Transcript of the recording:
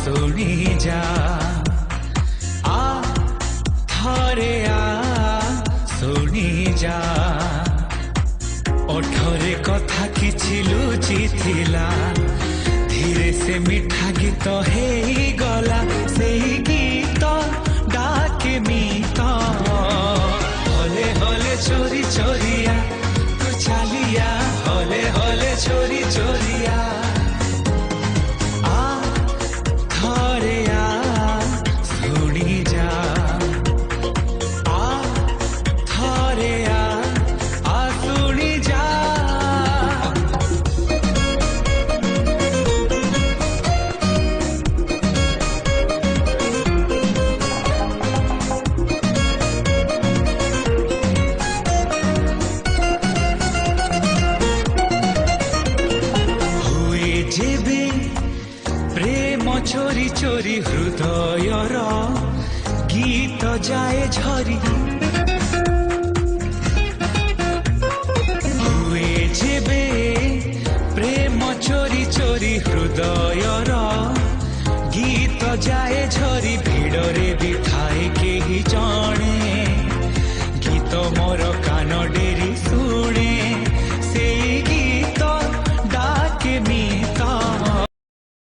ଶୁଣି ଯା ଆ ଥରେ ଆ ଶୁଣି ଯା ଓଠରେ କଥା କିଛି ଲୁଚିଥିଲା ଧୀରେ ସେ ମିଠା ଗୀତ ହେଇଗଲା ସେଇ ଗୀତ ଡାକେ ମିତ ହଲେ ହଲେ ଚୋରି ଚୋରିଆ ତୁ ଚାଲିଆ ହଲେ ହଲେ ଚୋରି ଚୋରିଆ ଆ ଥରେ ଆ ଶୁଣି ଯା ଆ ଥରେ ଆ ଶୁଣି ଯା যেবে প্রেম চোরি চোরি হৃদয়র গীত যায় ঝরি হুয়ে যেবে প্রেম চোরি চোরি হৃদয়র গীত যায়